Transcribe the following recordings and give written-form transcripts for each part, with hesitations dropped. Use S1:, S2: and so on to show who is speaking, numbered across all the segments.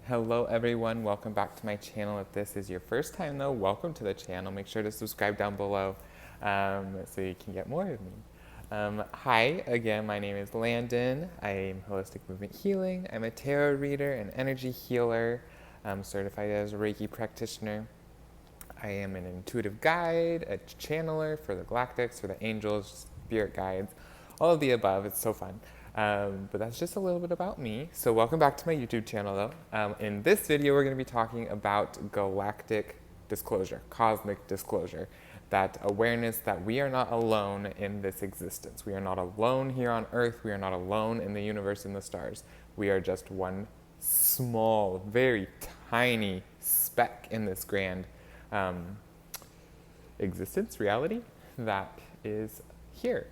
S1: Hello everyone, welcome back to my channel. If this is your first time though, welcome to the channel. Make sure to subscribe down below so you can get more of me. Hi, again, my name is Landon. I am Holistic Movement Healing. I'm a tarot reader and energy healer. I'm certified as a Reiki practitioner. I am an intuitive guide, a channeler for the galactics, for the angels, spirit guides, all of the above. It's so fun. But that's just a little bit about me. So welcome back to my YouTube channel though. In this video, we're going to be talking about galactic disclosure, cosmic disclosure, that awareness that we are not alone in this existence. We are not alone here on Earth. We are not alone in the universe and the stars. We are just one small, very tiny speck in this grand existence, reality that is here.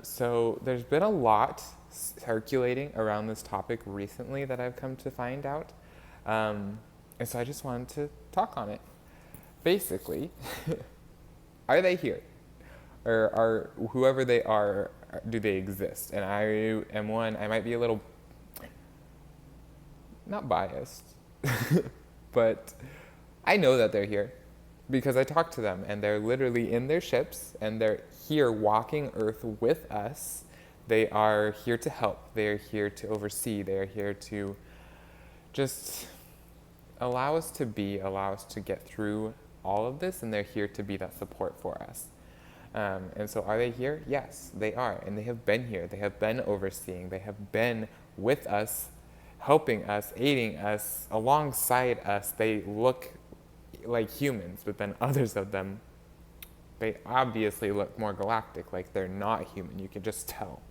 S1: So there's been a lot circulating around this topic recently that I've come to find out. And so I just wanted to talk on it. Basically, are they here? Or are whoever they are, do they exist? And I am one, I might be a little, not biased, but I know that they're here because I talk to them and they're literally in their ships and they're here walking Earth with us. They are here to help. They are here to oversee. They are here to just allow us to be, allow us to get through all of this, and they're here to be that support for us. And so are they here? Yes, they are. And they have been here. They have been overseeing. They have been with us, helping us, aiding us, alongside us. They look like humans, but then others of them, they obviously look more galactic, like they're not human. You can just tell.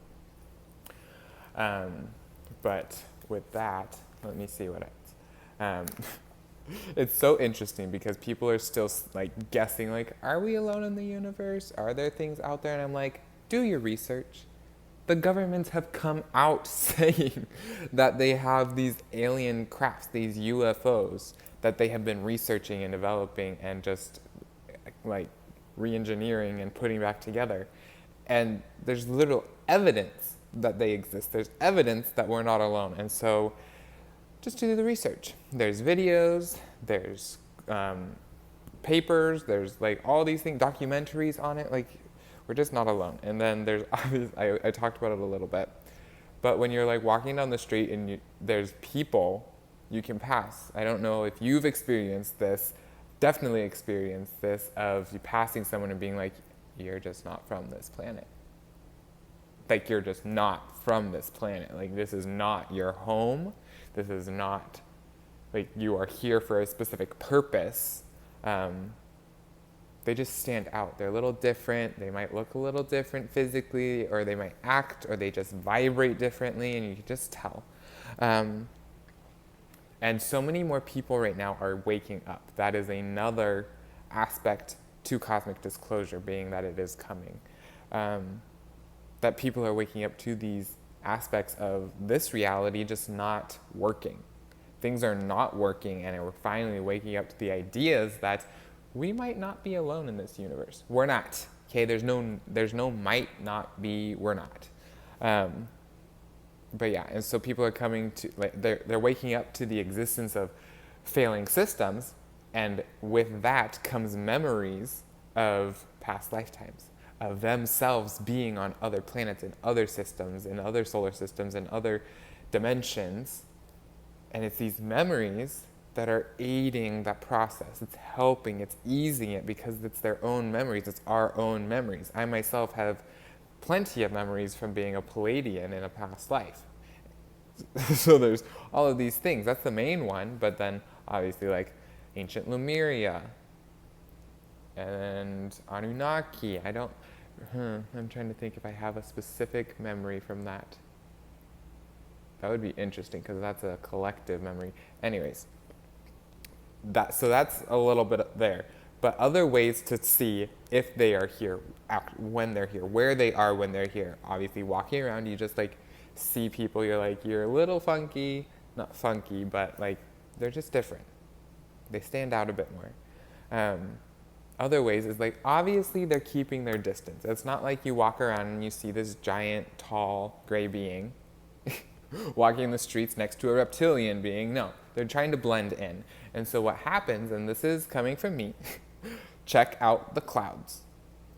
S1: But with that, let me see what else. It's so interesting because people are still like guessing, like, are we alone in the universe? Are there things out there? And I'm like, do your research. The governments have come out saying that they have these alien crafts, these UFOs, that they have been researching and developing and just like re-engineering and putting back together. And there's literal evidence that they exist. There's evidence that we're not alone. And so just do the research. There's videos, there's papers, there's like all these things, documentaries on it. Like, we're just not alone. And then there's obviously, I talked about it a little bit, but when you're like walking down the street and there's people you can pass. I don't know if you've experienced this, definitely experienced this, of you passing someone and being like, you're just not from this planet. Like, you're just not from this planet. Like, this is not your home. This is not, like, you are here for a specific purpose. They just stand out. They're a little different. They might look a little different physically, or they might act, or they just vibrate differently, and you can just tell. And so many more people right now are waking up. That is another aspect to cosmic disclosure, being that it is coming. That people are waking up to these aspects of this reality just not working. Things are not working, and we're finally waking up to the ideas that we might not be alone in this universe. We're not. Okay, there's no might not be, we're not. But yeah, and so people are coming to, like, they're waking up to the existence of failing systems, and with that comes memories of past lifetimes, of themselves being on other planets and other systems and other solar systems and other dimensions. And it's these memories that are aiding that process. It's helping, it's easing it because it's their own memories, it's our own memories. I myself have plenty of memories from being a Palladian in a past life. So there's all of these things. That's the main one, but then obviously like ancient Lemuria and Anunnaki. I'm trying to think if I have a specific memory from that. That would be interesting because that's a collective memory. Anyways, so that's a little bit there. But other ways to see if they are here, when they're here, where they are when they're here. Obviously, walking around, you just like see people, you're like, you're a little funky, not funky, but like they're just different. They stand out a bit more. Other ways is like, obviously they're keeping their distance. It's not like you walk around and you see this giant, tall, gray being walking the streets next to a reptilian being. No, They're trying to blend in. And so what happens, and this is coming from me, check out the clouds.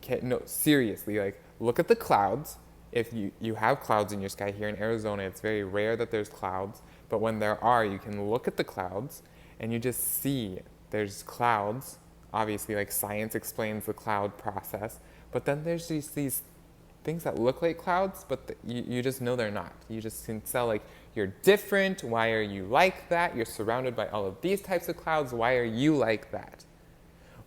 S1: Okay, no, seriously, like look at the clouds. If you have clouds in your sky here in Arizona, it's very rare that there's clouds. But when there are, you can look at the clouds and you just see there's clouds. Obviously, like science explains the cloud process. But then there's these things that look like clouds, but you just know they're not. You just can tell, like, you're different. Why are you like that? You're surrounded by all of these types of clouds. Why are you like that?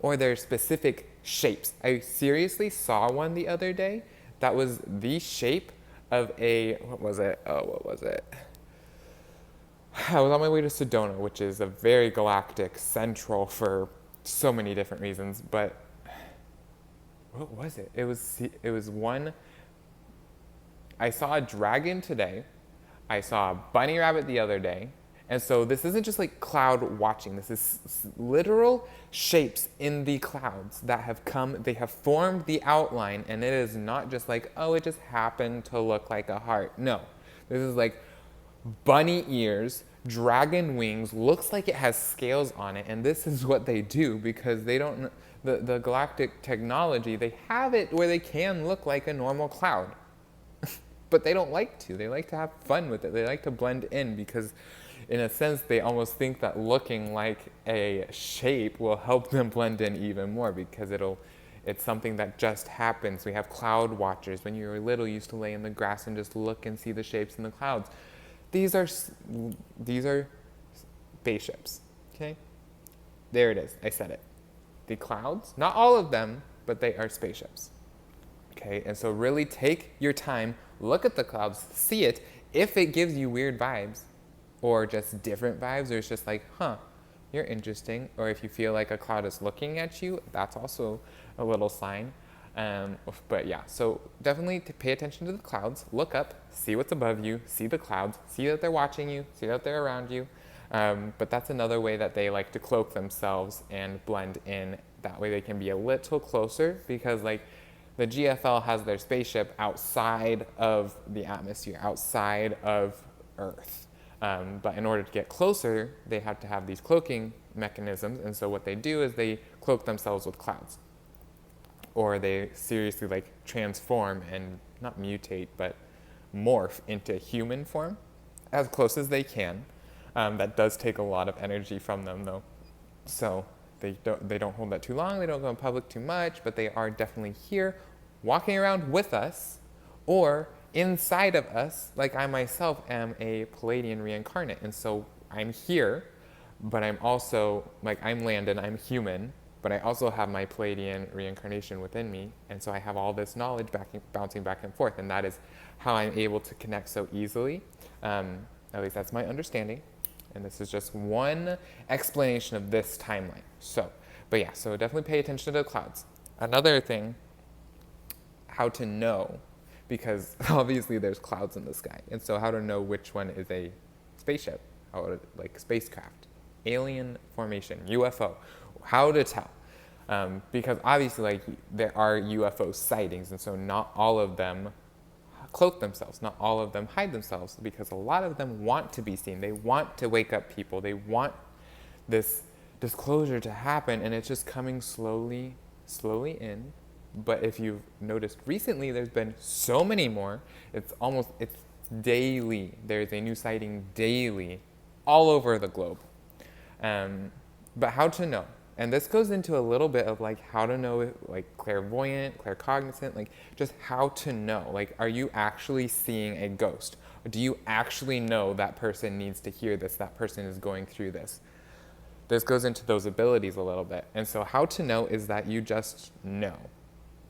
S1: Or there's specific shapes. I seriously saw one the other day that was the shape of a, what was it? I was on my way to Sedona, which is a very galactic central for so many different reasons, but what was it? It was one, I saw a dragon today, I saw a bunny rabbit the other day, and so this isn't just like cloud watching, this is literal shapes in the clouds that have come, they have formed the outline, and it is not just like, oh, it just happened to look like a heart. No, this is like bunny ears, dragon wings, looks like it has scales on it, and this is what they do because they don't, the galactic technology, they have it where they can look like a normal cloud. But they don't like to. They like to have fun with it. They like to blend in because, in a sense, they almost think that looking like a shape will help them blend in even more because it's something that just happens. We have cloud watchers. When you were little, you used to lay in the grass and just look and see the shapes in the clouds. These are spaceships, okay? There it is. I said it. The clouds, not all of them, but they are spaceships. Okay, and so really take your time, look at the clouds, see it. If it gives you weird vibes or just different vibes, or it's just like, huh, you're interesting. Or if you feel like a cloud is looking at you, that's also a little sign. But yeah, so definitely pay attention to the clouds, look up, see what's above you, see the clouds, see that they're watching you, see that they're around you. But that's another way that they like to cloak themselves and blend in. That way they can be a little closer because like the GFL has their spaceship outside of the atmosphere, outside of Earth. But in order to get closer, they have to have these cloaking mechanisms. And so what they do is they cloak themselves with clouds. Or they seriously like transform and not mutate, but morph into human form as close as they can. That does take a lot of energy from them though. So they don't hold that too long, they don't go in public too much, but they are definitely here walking around with us or inside of us. Like I myself am a Palladian reincarnate, and so I'm here, but I'm also, like I'm Landon, I'm human, but I also have my Palladian reincarnation within me, and so I have all this knowledge bouncing back and forth, and that is how I'm able to connect so easily. At least that's my understanding, and this is just one explanation of this timeline. So, but yeah, so definitely pay attention to the clouds. Another thing, how to know, because obviously there's clouds in the sky, and so how to know which one is a spaceship, or like spacecraft, alien formation, UFO, how to tell. Because obviously like there are UFO sightings, and so not all of them cloak themselves, not all of them hide themselves, because a lot of them want to be seen. They want to wake up people. They want this disclosure to happen, and it's just coming slowly in. But if you've noticed recently, there's been so many more. It's daily. There's a new sighting daily all over the globe. But how to know? And this goes into a little bit of like how to know, like clairvoyant, claircognizant, like just how to know. Like, are you actually seeing a ghost? Or do you actually know that person needs to hear this, that person is going through this? This goes into those abilities a little bit. And so how to know is that you just know.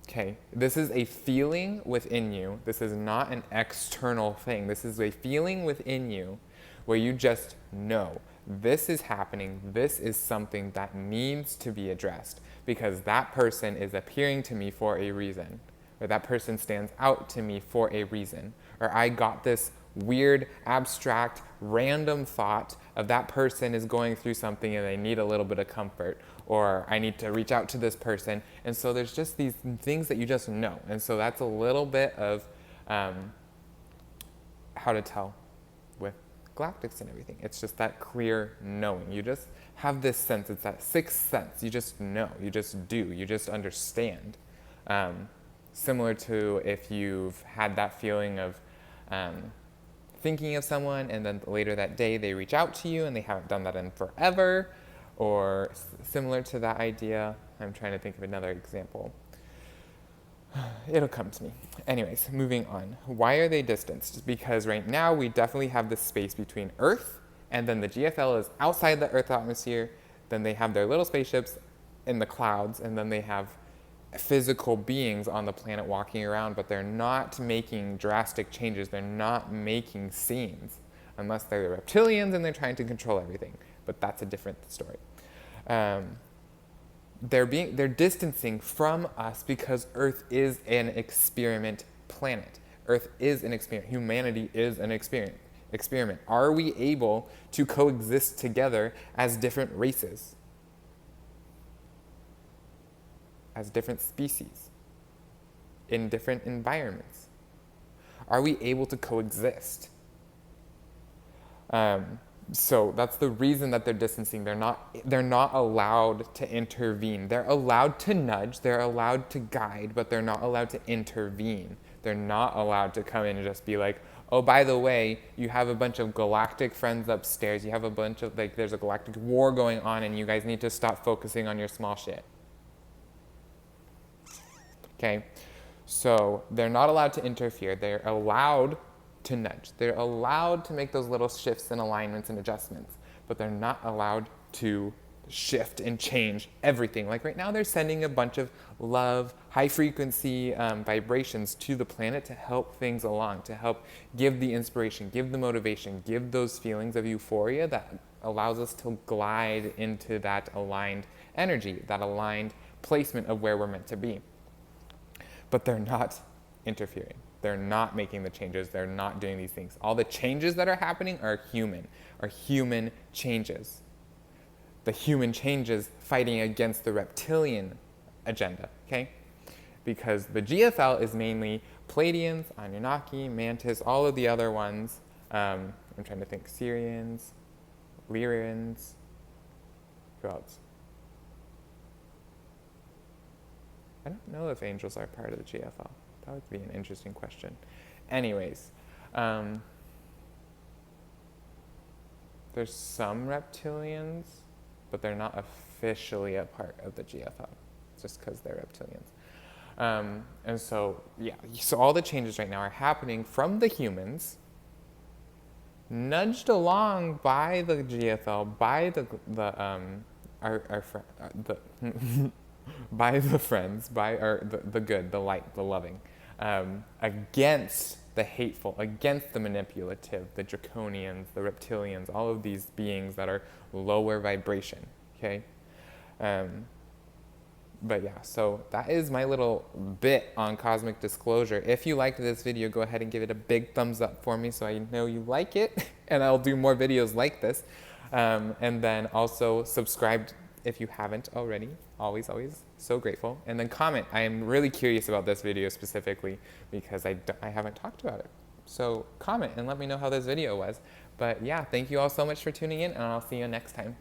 S1: Okay, this is a feeling within you. This is not an external thing. This is a feeling within you where you just know. This is happening. This is something that needs to be addressed because that person is appearing to me for a reason, or that person stands out to me for a reason, or I got this weird, abstract, random thought of that person is going through something and they need a little bit of comfort, or I need to reach out to this person. And so there's just these things that you just know. And so that's a little bit of how to tell with galactics and everything. It's just that clear knowing. You just have this sense. It's that sixth sense. You just know. You just do. You just understand. Similar to if you've had that feeling of thinking of someone and then later that day they reach out to you and they haven't done that in forever, or similar to that idea. I'm trying to think of another example. It'll come to me. Anyways, moving on. Why are they distanced? Because right now we definitely have this space between Earth and then the GFL is outside the Earth atmosphere. Then they have their little spaceships in the clouds, and then they have physical beings on the planet walking around, but they're not making drastic changes. They're not making scenes unless they're the reptilians and they're trying to control everything. But that's a different story. They're distancing from us because Earth is an experiment planet. Earth is an experiment. Humanity is an experiment. Are we able to coexist together as different races? As different species? In different environments? Are we able to coexist? So that's the reason that they're distancing. They're not allowed to intervene. They're allowed to nudge, they're allowed to guide, but they're not allowed to intervene. They're not allowed to come in and just be like, oh, by the way, you have a bunch of galactic friends upstairs. You have a bunch of, like, there's a galactic war going on and you guys need to stop focusing on your small shit. Okay? So they're not allowed to interfere. They're allowed to nudge. They're allowed to make those little shifts and alignments and adjustments, but they're not allowed to shift and change everything. Like right now, they're sending a bunch of love, high frequency vibrations to the planet to help things along, to help give the inspiration, give the motivation, give those feelings of euphoria that allows us to glide into that aligned energy, that aligned placement of where we're meant to be. But they're not interfering. They're not making the changes. They're not doing these things. All the changes that are happening are human changes. The human changes fighting against the reptilian agenda, okay? Because the GFL is mainly Pleiadians, Anunnaki, Mantis, all of the other ones. I'm trying to think, Syrians, Lyrians, who else? I don't know if angels are part of the GFL. That would be an interesting question. Anyways, there's some reptilians, but they're not officially a part of the GFL, just because they're reptilians. And so, yeah, so all the changes right now are happening from the humans, nudged along by the GFL, by by the friends, by the good, the light, the loving, against the hateful, against the manipulative, the draconians, the reptilians, all of these beings that are lower vibration, okay? But yeah, so that is my little bit on cosmic disclosure. If you liked this video, go ahead and give it a big thumbs up for me so I know you like it, and I'll do more videos like this. And then also subscribe if you haven't already. Always, always so grateful. And then comment. I am really curious about this video specifically because I haven't talked about it. So comment and let me know how this video was. But yeah, thank you all so much for tuning in, and I'll see you next time.